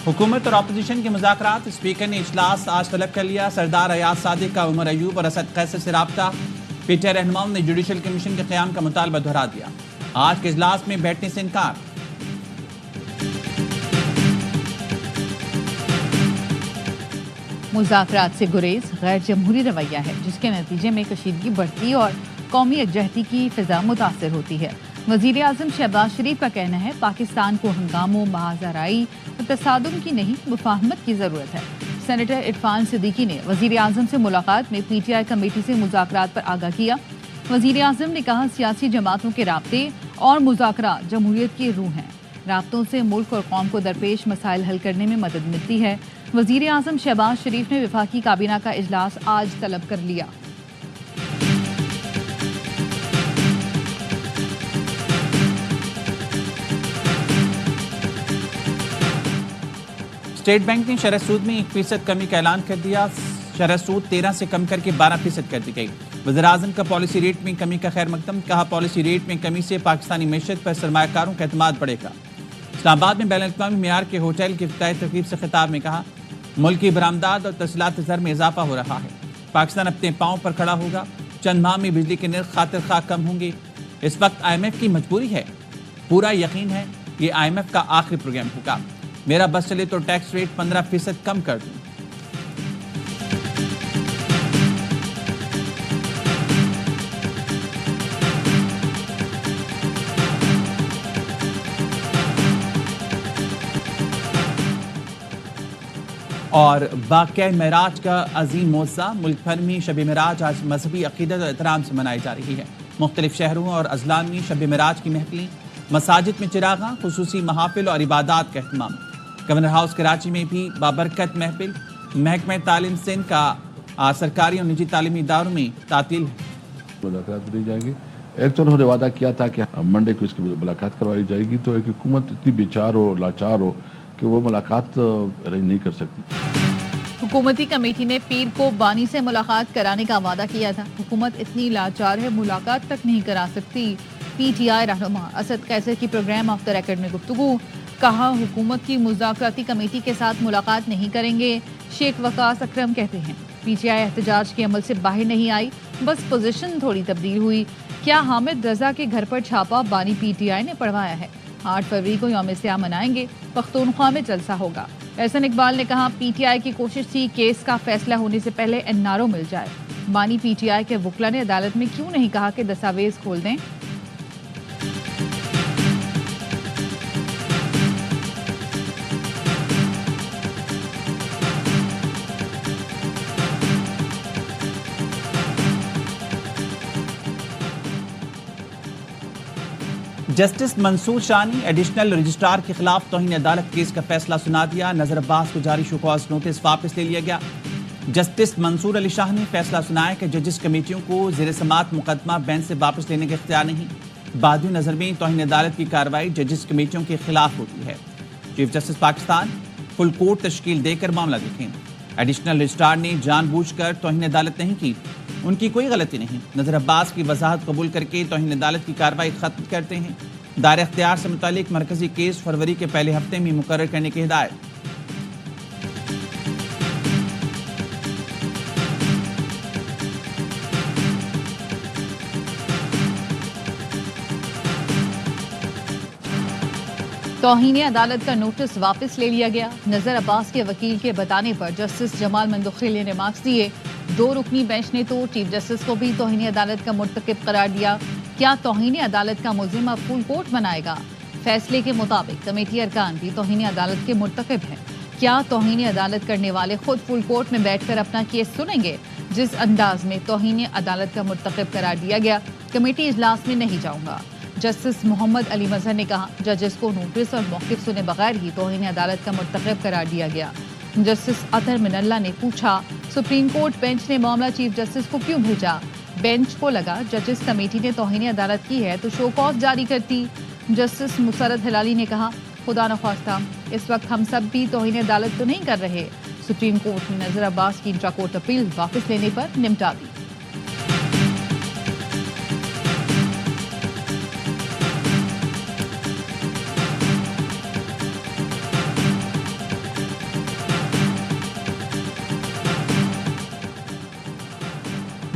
हुकूमत और अपोजिशन के मुज़ाकरात। स्पीकर ने इजलास आज तलब कर लिया। सरदार अयाज सादिक का उमर अयूब और असद कैसर से रब्ता। पीटीआई रहनुमाओं ने जुडिशल कमीशन के क़याम का मुतालबा दोहरा दिया। आज के इजलास में बैठने से इनकार। मुज़ाकरात से गुरेज गैर जमहूरी रवैया है, जिसके नतीजे में कशीदगी बढ़ती और कौमी यकजहती की फिजा मुतासर होती है। वज़ीर आज़म शहबाज शरीफ का कहना है पाकिस्तान को हंगामों, महाजराई और तसादुम की नहीं, मुफाहमत की ज़रूरत है। सेनेटर इरफान सिद्दीकी ने वज़ीर आज़म से मुलाकात में पीटीआई कमेटी से मुज़ाकरात पर आगाह किया। वज़ीर आज़म ने कहा सियासी जमातों के राब्ते और मुज़ाकरात जमहूरियत की रूह हैं। राब्तों से मुल्क और कौम को दरपेश मसाइल हल करने में मदद मिलती है। वज़ीर आज़म शहबाज शरीफ ने वफाकी काबीना का इजलास आज तलब कर लिया। स्टेट बैंक ने शरह सूद में 1% कमी का ऐलान कर दिया। शरह सूद 13 से कम करके 12% कर दी गई। वज़ीर आज़म का पॉलिसी रेट में कमी का खैर मकदम। कहा पॉलिसी रेट में कमी से पाकिस्तानी मैशत पर सरमायाकारों का एतमाद बढ़ेगा। इस्लामाबाद में बैनुल अक़वामी मेयार के होटल की इफ्तिताही तकरीब से खिताब में कहा मुल्की बरामदात और तहसीलात ज़र में इजाफा हो रहा है। पाकिस्तान अपने पाँव पर खड़ा होगा। चंद माह में बिजली के निर्ख खातिर खा कम होंगे। इस वक्त IMF की मजबूरी है। पूरा यकीन है ये IMF का आखिरी प्रोग्राम होगा। मेरा बस चले तो टैक्स रेट 15% कम कर दूं। और वाक़या मेराज का अजीम मौज़ा। मुल्क भर में शब मेराज आज मजहबी अक़ीदत और एहतराम से मनाई जा रही है। मुख्तलिफ शहरों और अजलान में शब मेराज की महफिलें, मसाजिद में चिरागां, खुसूसी महाफिल और इबादात का अहतमाम। गवर्नर हाउस कराची में भी बाबरकत महफिल। महकमा तालीम सिंध का सरकारी और निजी तालीमी इदारों में तातील मुलाकात दी जाएगी। एक तो उन्होंने वादा किया था कि मंडे को इसकी मुलाकात करवाई जाएगी, तो एक हुकूमत इतनी बेचार हो, लाचार हो कि वो मुलाकात अरेंज नहीं कर सकती। हुकूमती कमेटी ने पीर को बानी से मुलाकात कराने का वादा किया था। हुकूमत इतनी लाचार है, मुलाकात तक नहीं करा सकती। पीटीआई रहनुमा असद कैसर की प्रोग्राम ऑफ द रिकॉर्ड में गुफ्तगू। कहा हुकूमत की मुज़ाकराती कमेटी के साथ मुलाकात नहीं करेंगे। शेख वकास अकरम कहते हैं पीटीआई एहतजाज के अमल से बाहर नहीं आई, बस पोजीशन थोड़ी तब्दील हुई। क्या हामिद रजा के घर पर छापा बानी पीटीआई ने पढ़वाया है? 8 फरवरी को यौम सियाह मनाएंगे, पख्तूनख्वा में जलसा होगा। एहसन इकबाल ने कहा पीटीआई की कोशिश थी केस का फैसला होने से पहले एनआरओ मिल जाए। बानी पीटीआई के वकला ने अदालत में क्यों नहीं कहा कि दस्तावेज खोल दें? जस्टिस मंसूर शाह ने एडिशनल रजिस्ट्रार के खिलाफ तौहीन अदालत केस का फैसला सुना दिया। नजर अब्बास को जारी शोकॉज नोटिस वापस ले लिया गया। जस्टिस मंसूर अली शाह ने फैसला सुनाया कि जजिस कमेटियों को ज़ेर समात मुकदमा बेंच से वापस लेने का इख्तियार नहीं। बादी नज़र में तौहीन अदालत की कार्रवाई जजिस कमेटियों के खिलाफ होती है। Chief justice Pakistan full court तश्कील देकर मामला देखें। एडिशनल रजिस्ट्रार ने जानबूझकर तौहीन अदालत नहीं की, उनकी कोई गलती नहीं। नजर अब्बास की वजाहत कबूल करके तौहीन अदालत की कार्रवाई खत्म करते हैं। दायर इख्तियार से मुतालिक मरकजी केस फरवरी के पहले हफ्ते में मुकर्रर करने की हिदायत। तौहीन अदालत का नोटिस वापस ले लिया गया। नजर अब्बास के वकील के बताने पर जस्टिस जमाल मंदोखिली ने मार्क्स दिए। 2 रुकनी बेंच ने तो चीफ जस्टिस को भी तौहीन अदालत का मुर्तकिब करार दिया। क्या तौहीन अदालत का मुल्जिम अब फुल कोर्ट बनाएगा? फैसले के मुताबिक कमेटी अरकान भी तौहीन अदालत के मुर्तकिब हैं। क्या तौहीन अदालत करने वाले खुद फुल कोर्ट में बैठकर अपना केस सुनेंगे? जिस अंदाज में तौहीन अदालत का मुर्तकिब करार दिया गया, कमेटी इजलास में नहीं जाऊंगा। जस्टिस मोहम्मद अली मजहर ने कहा जजेस को नोटिस और मौक़िफ़ सुने बगैर ही तौहीन अदालत का मुर्तकिब करार दिया गया। जस्टिस अतर मिनल्ला ने पूछा सुप्रीम कोर्ट बेंच ने मामला चीफ जस्टिस को क्यों भेजा? बेंच को लगा जजेस कमेटी ने तौहीन अदालत की है तो शो कॉज जारी करती। जस्टिस मुसरत हिलाली ने कहा खुदा न ख्वास्ता इस वक्त हम सब भी तौहीन अदालत तो नहीं कर रहे। सुप्रीम कोर्ट ने नजर अब्बास की इंट्रा कोर्ट अपील वापस लेने पर निपटा दी।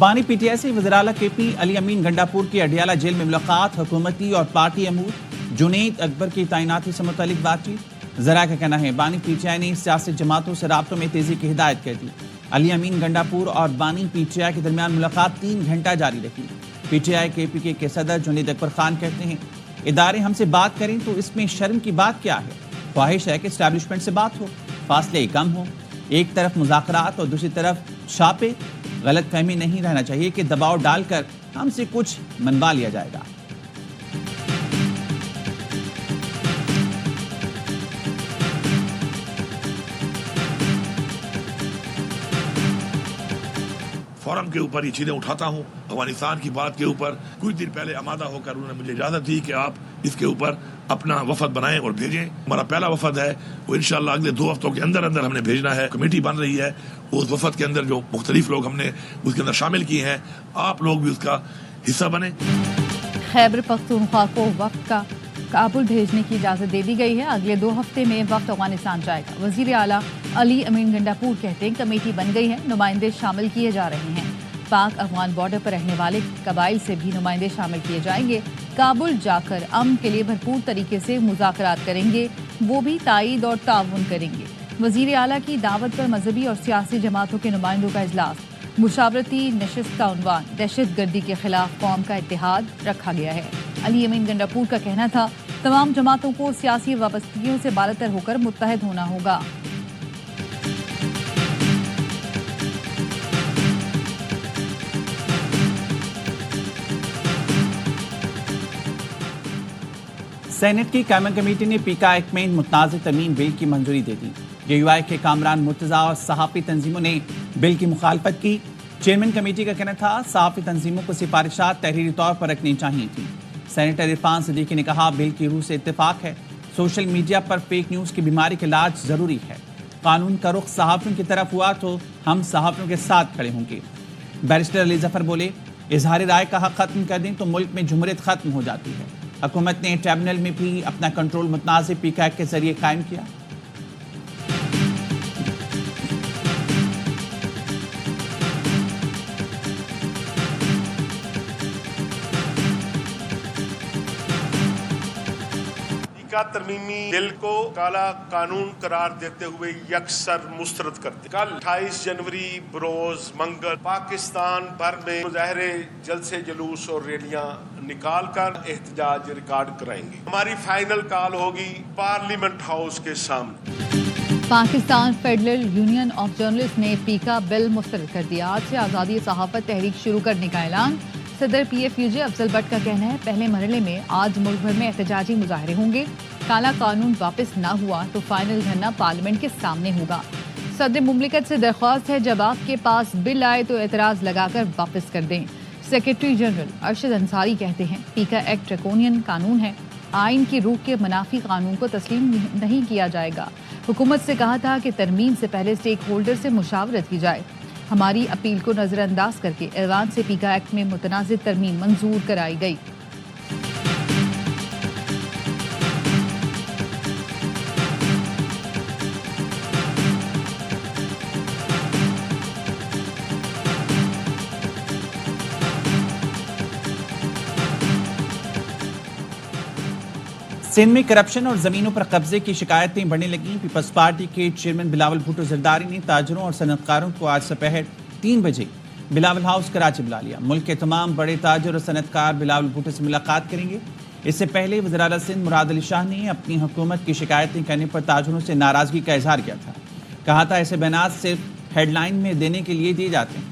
بانی پی ٹی آئی سے وزیر اعلیٰ کے پی علی امین گنڈاپور کی اڈیالہ جیل میں ملاقات، حکومتی اور پارٹی امور، جنید اکبر کی تعیناتی سے متعلق بات چیت۔ ذرائع کا کہنا ہے بانی پی ٹی آئی نے سیاسی جماعتوں سے رابطوں میں تیزی کی ہدایت کر دی۔ علی امین گنڈاپور اور بانی پی ٹی آئی کے درمیان ملاقات 3 گھنٹہ جاری رہی۔ پی ٹی آئی کے پی کے صدر جنید اکبر خان کہتے ہیں ادارے ہم سے بات کریں تو اس میں شرم کی بات کیا ہے، خواہش ہے کہ اسٹیبلشمنٹ سے بات ہو، فاصلے کم ہو، ایک طرف مذاکرات اور دوسری طرف چھاپے۔ غلط فہمی نہیں رہنا چاہیے کہ دباؤ ڈال کر ہم سے کچھ منوا لیا جائے گا۔ فورم کے اوپر یہ چیزیں اٹھاتا ہوں، افغانستان کی بات کے اوپر کچھ دن پہلے آمادہ ہو کر انہوں نے مجھے اجازت دی کہ آپ اس کے اوپر اپنا وفد بنائیں اور بھیجیں۔ ہمارا پہلا وفد ہے وہ انشاءاللہ اگلے 2 ہفتوں کے اندر ہم نے بھیجنا ہے۔ کمیٹی بن رہی ہے، اس وفد کے اندر جو مختلف لوگ ہم نے اس کے اندر شامل کیے ہیں، آپ لوگ بھی اس کا حصہ بنیں۔ خیبر پختونخوا کو وفد کا کابل بھیجنے کی اجازت دے دی گئی ہے۔ اگلے 2 ہفتے میں وفد افغانستان جائے گا۔ وزیر اعلیٰ علی امین گنڈاپور کہتے ہیں کمیٹی بن گئی ہے، نمائندے شامل کیے جا رہے ہیں۔ پاک افغان بارڈر پر رہنے والے قبائل سے بھی نمائندے شامل کیے جائیں گے۔ کابل جا کر امن کے لیے بھرپور طریقے سے مذاکرات کریں گے، وہ بھی تائید اور تعاون کریں گے۔ وزیر اعلیٰ کی دعوت پر مذہبی اور سیاسی جماعتوں کے نمائندوں کا اجلاس، مشاورتی نشست کا عنوان دہشت گردی کے خلاف قوم کا اتحاد رکھا گیا ہے۔ علی امین گنڈاپور کا کہنا تھا تمام جماعتوں کو سیاسی وابستگیوں سے بالاتر ہو کر متحد ہونا ہوگا۔ سینٹ کی قائمہ کمیٹی نے پی کا ایک میں متنازع ترمیم بل کی منظوری دے دی۔ جے یو آئی کے کامران مرتضیٰ اور صحافی تنظیموں نے بل کی مخالفت کی۔ چیئرمین کمیٹی کا کہنا تھا صحافی تنظیموں کو سفارشات تحریری طور پر رکھنی چاہیے تھی۔ سینیٹر عرفان صدیقی نے کہا بل کی روح سے اتفاق ہے، سوشل میڈیا پر فیک نیوز کی بیماری کا علاج ضروری ہے، قانون کا رخ صحافیوں کی طرف ہوا تو ہم صحافیوں کے ساتھ کھڑے ہوں گے۔ بیرسٹر علی ظفر بولے اظہار رائے کا حق ختم کر دیں تو ملک میں جمہوریت ختم ہو جاتی ہے۔ حکومت نے ٹریبونل میں بھی اپنا کنٹرول متنازع پی کا ایک کے ذریعے قائم کیا۔ کا ترمیمی بل کو کالا قانون قرار دیتے ہوئے یکسر مسترد کرتے۔ کل 28 جنوری بروز منگل پاکستان بھر میں مظاہرے، جلسے جلوس اور ریلیاں نکال کر احتجاج ریکارڈ کرائیں گے۔ ہماری فائنل کال ہوگی پارلیمنٹ ہاؤس کے سامنے۔ Pakistan federal union of journalist نے پی کا بل مسترد کر دیا۔ آج سے آزادی صحافت تحریک شروع کرنے کا اعلان۔ صدر P if you J Afzal but کا کہنا ہے پہلے مرحلے میں آج ملک بھر میں احتجاجی مظاہرے ہوں گے۔ کالا قانون واپس نہ ہوا تو فائنل دھرنا پارلیمنٹ کے سامنے ہوگا۔ صدر مملکت سے درخواست ہے جب آپ کے پاس بل آئے تو اعتراض لگا کر واپس کر دیں۔ سیکرٹری جنرل ارشد انصاری کہتے ہیں پی کا ایکٹ ڈریکونین قانون ہے، آئین کی روح کے منافی قانون کو تسلیم نہیں کیا جائے گا۔ حکومت سے کہا تھا کہ ترمیم سے پہلے اسٹیک ہولڈر سے مشاورت کی جائے۔ ہماری اپیل کو نظر انداز کر کے ایوان سے پی کا ایکٹ میں متنازع ترمیم منظور کرائی گئی۔ سندھ میں کرپشن اور زمینوں پر قبضے کی شکایتیں بڑھنے لگیں۔ پیپلز پارٹی کے چیئرمین بلاول بھٹو زرداری نے تاجروں اور صنعت کاروں کو آج دوپہر 3 بجے بلاول ہاؤس کراچی بلا لیا۔ ملک کے تمام بڑے تاجر اور صنعت کار بلاول بھٹو سے ملاقات کریں گے۔ اس سے پہلے وزیر اعلیٰ سندھ مراد علی شاہ نے اپنی حکومت کی شکایتیں کرنے پر تاجروں سے ناراضگی کا اظہار کیا تھا۔ کہا تھا ایسے بیانات صرف ہیڈ لائن میں دینے کے لیے دیے جاتے ہیں۔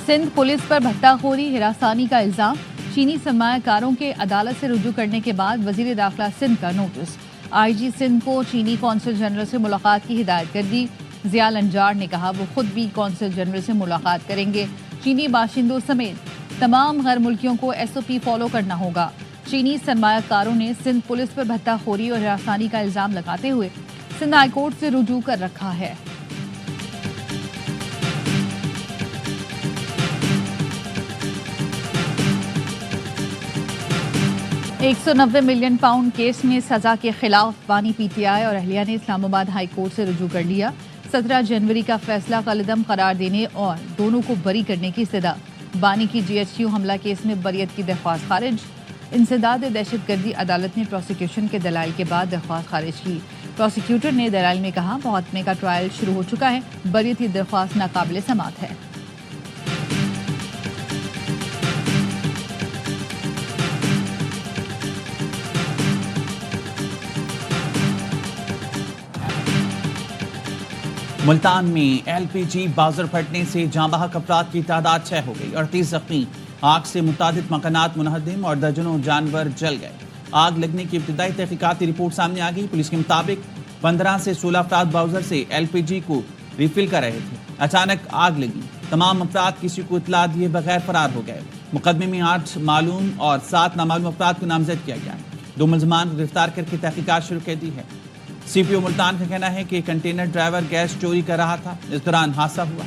سندھ پولیس پر بھتہ خوری ہراسانی کا الزام، چینی سرمایہ کاروں کے عدالت سے رجوع کرنے کے بعد وزیر داخلہ سندھ کا نوٹس۔ آئی جی سندھ کو چینی قونصل جنرل سے ملاقات کی ہدایت کر دی۔ ضیاء لنجار نے کہا وہ خود بھی قونصل جنرل سے ملاقات کریں گے۔ چینی باشندوں سمیت تمام غیر ملکیوں کو ایس او پی فالو کرنا ہوگا۔ چینی سرمایہ کاروں نے سندھ پولیس پر بھتہ خوری اور ہراسانی کا الزام لگاتے ہوئے سندھ ہائی کورٹ سے رجوع کر رکھا ہے۔ 190 मिलियन पाउंड केस में सजा के खिलाफ बानी पीटीआई और अहलिया ने इस्लामाबाद हाई कोर्ट से रुजू कर लिया। 17 जनवरी का फैसला कलदम करार देने और दोनों को बरी करने की सदा। बानी की जीएचयू हमला केस में बरियत की दरख्वास्त खारिज। इंसदाद दहशतगर्दी अदालत ने प्रोसिक्यूशन के दलाइल के बाद दरख्वास्त खारिज की। प्रोसिक्यूटर ने दलाइल में कहा मुकदमे का ट्रायल शुरू हो चुका है, बरियत की दरख्वास्त नाकाबिल समाअत है। मुल्तान में एलपीजी बाजार फटने से जाँ बहक अफराद की तादाद 6 हो गई। 38 जख्मी। आग से मुतादिद मकानात मुनहदम और दर्जनों जानवर जल गए। आग लगने की इब्तदाई तहकीकाती रिपोर्ट सामने आ गई। पुलिस के मुताबिक 15 से 16 अफराद बाउजर से एलपीजी को रिफिल कर रहे थे। अचानक आग लगी। तमाम अफराद किसी को इतला दिए बगैर फरार हो गए। मुकदमे में 8 मालूम और 7 नामालूम अफराद को नामजद किया गया है। 2 मुलजमान को गिरफ्तार करके तहकीकात शुरू कर दी है। सीपीओ मुल्तान का कहना है कि कंटेनर ड्राइवर गैस चोरी कर रहा था, इस दौरान हादसा हुआ।